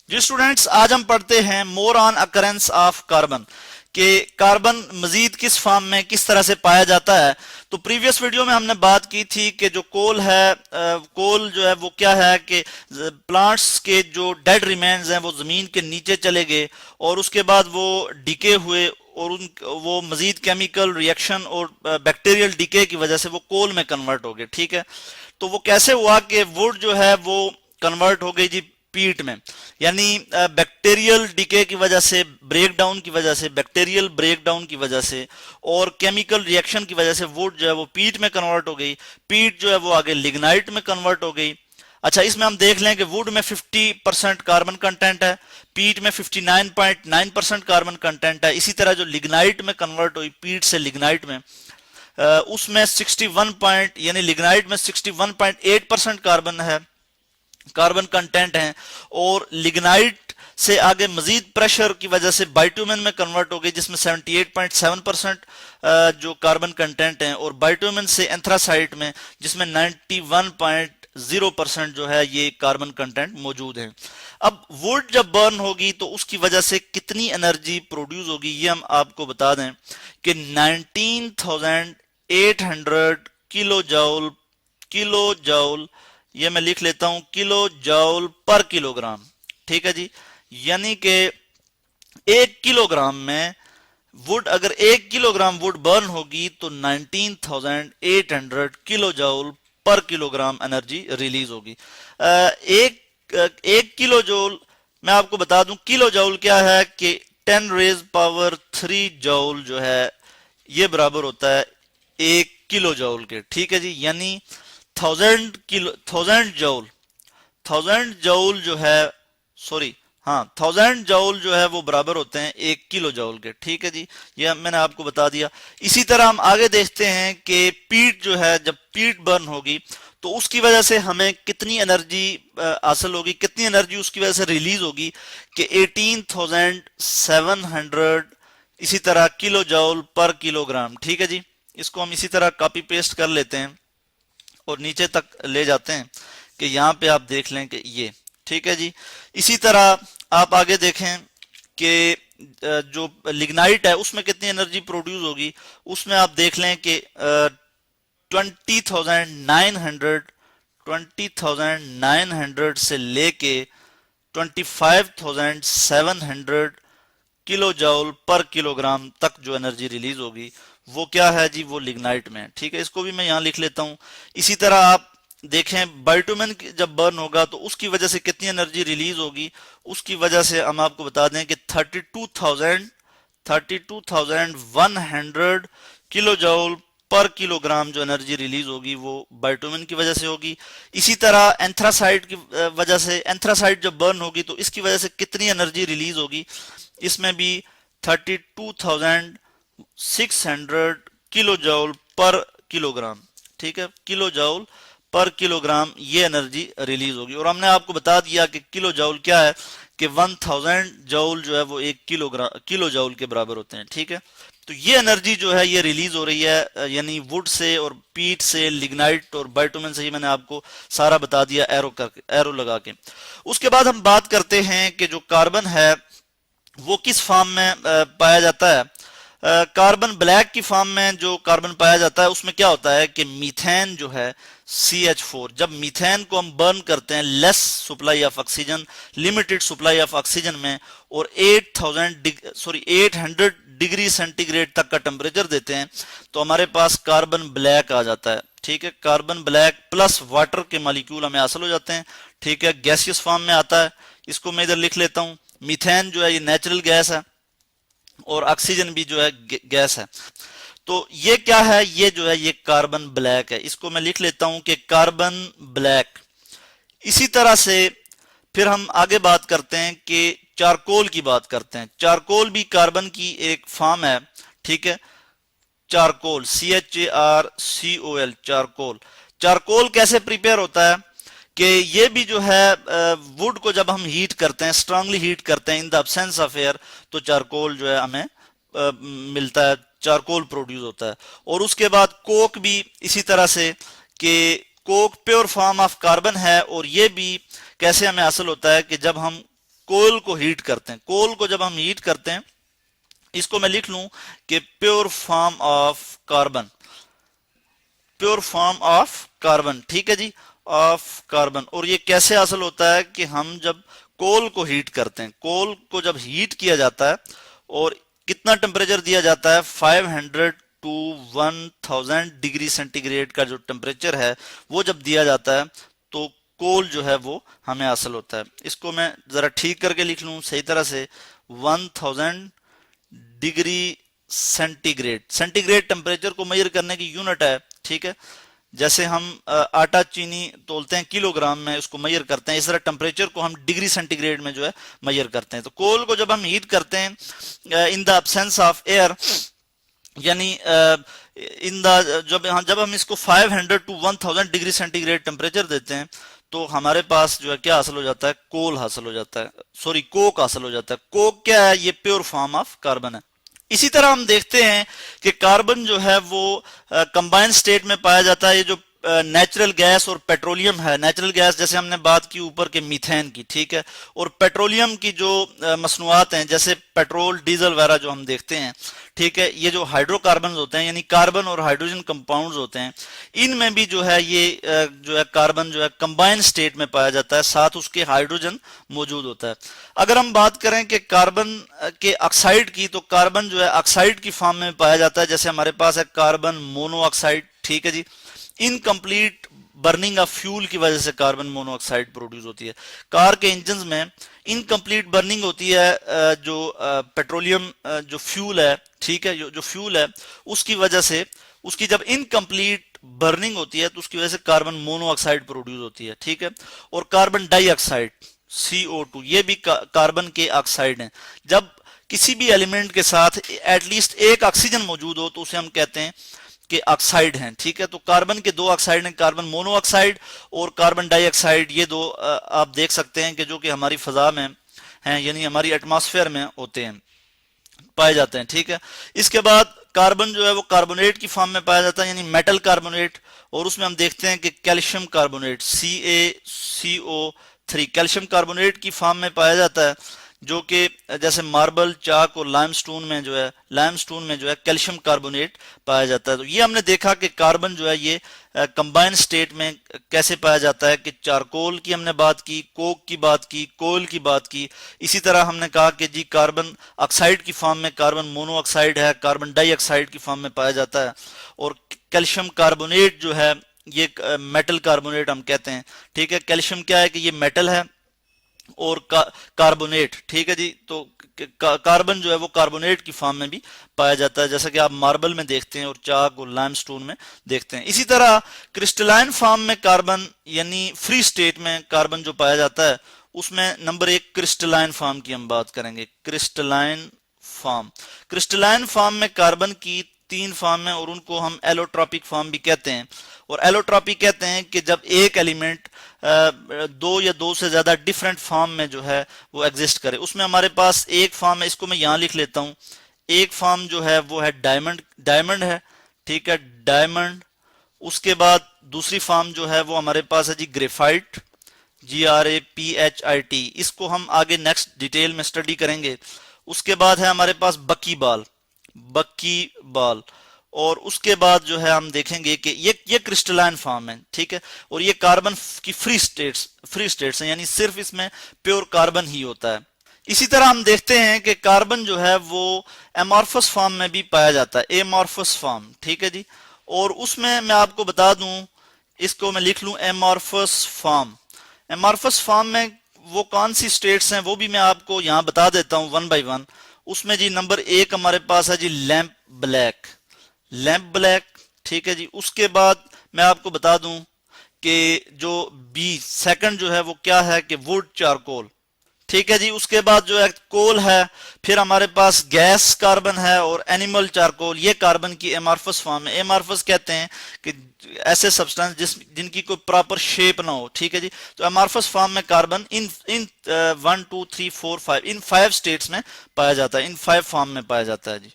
जी students, आज हम पढ़ते हैं more on occurrence of carbon कि कार्बन मजीद किस फॉर्म में किस तरह से पाया जाता है। तो प्रीवियस वीडियो में हमने बात की थी कि जो कोल है, कोल जो है वो क्या है कि प्लांट्स के जो डेड रिमेन्स हैं वो जमीन के नीचे चले गए और उसके बाद वो डिके हुए और वो मजीद केमिकल रिएक्शन और बैक्टीरियल डिके की वजह से वो कोल में कन्वर्ट हो गए। ठीक है, तो वो कैसे हुआ कि वुड जो है वो कन्वर्ट हो गई जी पीट में, यानी बैक्टीरियल डिके की वजह से, ब्रेकडाउन की वजह से, बैक्टीरियल ब्रेकडाउन की वजह से और केमिकल रिएक्शन की वजह से वुड जो है वो पीट में कन्वर्ट हो गई। पीट जो है वो आगे लिग्नाइट में कन्वर्ट हो गई। अच्छा, इसमें हम देख लें कि वुड में 50% कार्बन कंटेंट है, पीट में 59.9% कार्बन कंटेंट है। इसी तरह जो लिग्नाइट में कन्वर्ट हुई पीट से लिग्नाइट में, उसमें 61 पॉइंट यानी लिग्नाइट में 61.8% कार्बन कंटेंट है और लिग्नाइट से आगे मजीद प्रेशर की वजह से बाइटुमेन में कन्वर्ट हो गई जिसमें 78.7% जो कार्बन कंटेंट है और बाइटुमेन से एंथ्रासाइट में जिसमें 91.0% जो है ये कार्बन कंटेंट मौजूद है। अब वुड जब बर्न होगी तो उसकी वजह से कितनी एनर्जी प्रोड्यूस होगी ये हम आपको बता दें कि 19,800 किलो जौल, ये मैं लिख लेता हूं, किलो जौल पर किलोग्राम। ठीक है जी, यानी कि 1 किलोग्राम में वुड, अगर 1 किलोग्राम वुड बर्न होगी तो 19,800 किलो जौल पर किलोग्राम एनर्जी रिलीज होगी। एक किलो जौल, मैं आपको बता दूं किलो जौल क्या है कि 10⁻³ जौल जो है ये बराबर होता है 1 किलो जौल के। ठीक है जी, यानी 1000 जो है, सॉरी हाँ, 1000 जो है वो बराबर होते हैं 1 किलो के। ठीक है जी, ये मैंने आपको बता दिया। इसी तरह हम आगे देखते हैं कि पीट जो है, जब पीट बर्न होगी तो उसकी वजह से हमें कितनी एनर्जी हासिल होगी, कितनी एनर्जी उसकी वजह से रिलीज होगी कि 18,700 इसी तरह किलो जौल पर किलोग्राम। ठीक है जी, इसको हम इसी तरह कॉपी पेस्ट कर लेते हैं और नीचे तक ले जाते हैं कि यहां पे आप देख लें कि ये ठीक है जी। इसी तरह आप आगे देखें कि जो लिग्नाइट है उसमें कितनी एनर्जी प्रोड्यूस होगी, उसमें आप देख लें कि 20,900 से लेके 25,700 किलो जौल पर किलोग्राम तक जो एनर्जी रिलीज होगी वो क्या है जी, वो लिग्नाइट में। ठीक है, इसको भी मैं यहां लिख लेता हूं। इसी तरह आप देखें बाइटुमेन जब बर्न होगा तो उसकी वजह से कितनी एनर्जी रिलीज होगी, उसकी वजह से हम आपको बता दें कि 32,100 किलो जौल पर किलोग्राम जो एनर्जी रिलीज होगी वो बाइटुमेन की वजह से होगी। इसी तरह एंथ्रासाइट की वजह से, एंथ्रासाइट जब बर्न होगी तो इसकी वजह से कितनी एनर्जी रिलीज होगी, इसमें भी 32,600 किलो जौल पर किलोग्राम। ठीक है, किलो जौल पर किलोग्राम ये एनर्जी रिलीज होगी। और हमने आपको बता दिया कि किलो जौल क्या है कि 1000 जौल जो है वो 1 किलो जौल के बराबर होते हैं। ठीक है, तो ये एनर्जी जो है ये रिलीज हो रही है यानी वुड से और पीट से, लिग्नाइट और बाइटुमेन से, ये मैंने आपको सारा बता दिया एरो लगा के। उसके बाद हम बात करते हैं कि जो कार्बन है वो किस फॉर्म में पाया जाता है। कार्बन ब्लैक की फॉर्म में जो कार्बन पाया जाता है उसमें क्या होता है कि मीथेन जो है CH4, जब मीथेन को हम बर्न करते हैं less supply of oxygen, limited supply of oxygen में, और 800 डिग्री सेंटीग्रेड तक का टेम्परेचर देते हैं तो हमारे पास कार्बन ब्लैक आ जाता है। ठीक है, कार्बन ब्लैक प्लस वाटर के मॉलिक्यूल हमें हासिल हो जाते हैं। ठीक है, गैसियस फॉर्म में आता है। इसको मैं इधर लिख लेता हूं, मीथेन जो है ये नेचुरल गैस है और ऑक्सीजन भी जो है गैस है। तो ये क्या है, ये जो है ये कार्बन ब्लैक है। इसको मैं लिख लेता हूं कि कार्बन ब्लैक। इसी तरह से फिर हम आगे बात करते हैं कि चारकोल की बात करते हैं। चारकोल भी कार्बन की एक फॉर्म है। ठीक है, चारकोल CHARCOL, चारकोल। चारकोल कैसे प्रिपेयर होता है कि ये भी जो है वुड को जब हम हीट करते हैं, स्ट्रांगली हीट करते हैं in the absence of air, तो चारकोल जो है हमें मिलता है, चारकोल प्रोड्यूस होता है। और उसके बाद कोक भी इसी तरह से कि Coke pure form of carbon है और ये भी कैसे हमें हासिल होता है कि जब हम कोल को हीट करते हैं। कोल को जब हम हीट करते हैं, इसको मैं लिख लूं कि pure form of carbon, pure form of carbon, ठीक है जी, ऑफ कार्बन। और ये कैसे हासिल होता है कि हम जब कोल को हीट करते हैं, कोल को जब हीट किया जाता है और कितना टेम्परेचर दिया जाता है, 500 टू 1000 डिग्री सेंटीग्रेड का जो टेम्परेचर है वो जब दिया जाता है तो कोल जो है वो हमें हासिल होता है। इसको मैं जरा ठीक करके लिख लूं सही तरह से, 1000 डिग्री सेंटीग्रेड, सेंटीग्रेड टेम्परेचर को मेजर करने की यूनिट है, ठीक है। जैसे हम आटा चीनी तोलते हैं किलोग्राम में, उसको मेजर करते हैं, इस तरह टेम्परेचर को हम डिग्री सेंटीग्रेड में जो है मेजर करते हैं। तो कोल को जब हम हीट करते हैं in the absence of air, यानी इन द जब हम इसको 500 टू 1000 डिग्री सेंटीग्रेड टेम्परेचर देते हैं तो हमारे पास जो है क्या हासिल हो जाता है, कोल हासिल हो जाता है, सॉरी कोक हासिल हो जाता है। कोक क्या है, ये प्योर फॉर्म ऑफ कार्बन है। इसी तरह हम देखते हैं कि कार्बन जो है वो कंबाइंड स्टेट में पाया जाता है। ये जो नेचुरल गैस और पेट्रोलियम है, नेचुरल गैस जैसे हमने बात की ऊपर के मीथेन की, ठीक है, और पेट्रोलियम की जो मसनूआत हैं जैसे पेट्रोल डीजल वगैरह जो हम देखते हैं, ठीक है, ये जो हाइड्रोकार्बन होते हैं यानी कार्बन और हाइड्रोजन कंपाउंड्स होते हैं, इनमें भी जो है ये जो है कार्बन जो है कंबाइंड स्टेट में पाया जाता है, साथ उसके हाइड्रोजन मौजूद होता है। अगर हम बात करें कि कार्बन के ऑक्साइड की, तो कार्बन जो है ऑक्साइड की फॉर्म में पाया जाता है। जैसे हमारे पास है कार्बन मोनोऑक्साइड, ठीक है जी, इनकम्प्लीट बर्निंग ऑफ फ्यूल की वजह से कार्बन मोनोऑक्साइड प्रोड्यूस होती है। कार के इंजन में इनकम्प्लीट बर्निंग होती है, जो पेट्रोलियम जो फ्यूल है, ठीक है, जो फ्यूल है उसकी वजह से, उसकी जब इनकम्प्लीट बर्निंग होती है तो उसकी वजह से कार्बन मोनोऑक्साइड प्रोड्यूस होती है, ठीक है। और कार्बन डाइऑक्साइड CO2 ये भी कार्बन के ऑक्साइड हैं। जब किसी भी एलिमेंट के साथ एटलीस्ट एक ऑक्सीजन मौजूद हो तो उसे हम कहते हैं कि ऑक्साइड हैं, ठीक है। तो कार्बन के दो ऑक्साइड हैं, कार्बन मोनोऑक्साइड और कार्बन डाइऑक्साइड। ये दो आप देख सकते हैं कि जो कि हमारी फजा में हैं, यानी हमारी एटमॉस्फेयर में होते हैं, पाए जाते हैं, ठीक है। इसके बाद कार्बन जो है वो कार्बोनेट की फॉर्म में पाया जाता है, यानी मेटल कार्बोनेट, और उसमें हम देखते हैं कि calcium carbonate CaCO3 calcium carbonate की फॉर्म में पाया जाता है, जो कि जैसे मार्बल, चाक और लाइमस्टोन में जो है कैल्शियम कार्बोनेट पाया जाता है। तो ये हमने देखा कि कार्बन जो है ये कंबाइंड स्टेट में कैसे पाया जाता है, कि चारकोल की हमने बात की, कोक की बात की, कोयल की बात की। इसी तरह हमने कहा कि जी कार्बन ऑक्साइड की फॉर्म में कार्बन मोनोऑक्साइड है, कार्बन डाइऑक्साइड की फॉर्म में पाया जाता है, और कैल्शियम कार्बोनेट जो है ये मेटल कार्बोनेट हम कहते हैं, ठीक है। कैल्शियम क्या है कि ये मेटल है, और कार्बोनेट, ठीक है जी, तो कार्बन जो है वो कार्बोनेट की फॉर्म में भी पाया जाता है, जैसा कि आप मार्बल में देखते हैं और चाक और लाइमस्टोन में देखते हैं। इसी तरह क्रिस्टलाइन फॉर्म में कार्बन यानी फ्री स्टेट में कार्बन जो पाया जाता है, उसमें नंबर 1 क्रिस्टलाइन फॉर्म की हम बात करेंगे। क्रिस्टलाइन फॉर्म में कार्बन की 3 फॉर्म है और उनको हम एलोट्रॉपिक फॉर्म भी कहते हैं। और एलोट्रॉपिक कहते हैं कि जब एक एलिमेंट 2 या 2 से ज्यादा डिफरेंट फॉर्म में जो है वो एग्जिस्ट करे। उसमें हमारे पास एक फॉर्म है, इसको मैं यहां लिख लेता हूं, एक फॉर्म जो है वो है डायमंड है, ठीक है, डायमंड। उसके बाद दूसरी फॉर्म जो है वो हमारे पास है जी ग्रेफाइट, GRAPHIT, इसको हम आगे नेक्स्ट डिटेल में स्टडी करेंगे। उसके बाद है हमारे पास बक्की बाल, और उसके बाद जो है हम देखेंगे कि ये क्रिस्टलाइन फॉर्म है, ठीक है, और ये कार्बन की फ्री स्टेट्स हैं, यानी सिर्फ इसमें प्योर कार्बन ही होता है। इसी तरह हम देखते हैं कि कार्बन जो है वो एमॉर्फस फॉर्म में भी पाया जाता है, एमॉर्फस फॉर्म, ठीक है जी। और उसमें मैं आपको बता दूं, इसको मैं लिख लूं एमॉर्फस फॉर्म में वो कौन सी स्टेट्स हैं वो भी मैं आपको यहां बता देता हूं वन बाय वन। उसमें जी नंबर 1 हमारे पास है जी लैंप ब्लैक, ठीक है जी। उसके बाद मैं आपको बता दूं कि जो सेकंड जो है वो क्या है कि वुड चारकोल, ठीक है जी। उसके बाद जो है कोल है, फिर हमारे पास गैस कार्बन है और एनिमल चारकोल, ये कार्बन की एमॉर्फस फॉर्म है। एमॉर्फस कहते हैं कि ऐसे सब्सटेंस जिनकी कोई प्रॉपर शेप ना हो, ठीक है जी। तो एमॉर्फस फॉर्म में कार्बन इन 1 2 3 4 5 इन 5 स्टेट्स में पाया जाता है, इन 5 फॉर्म में पाया जाता है जी।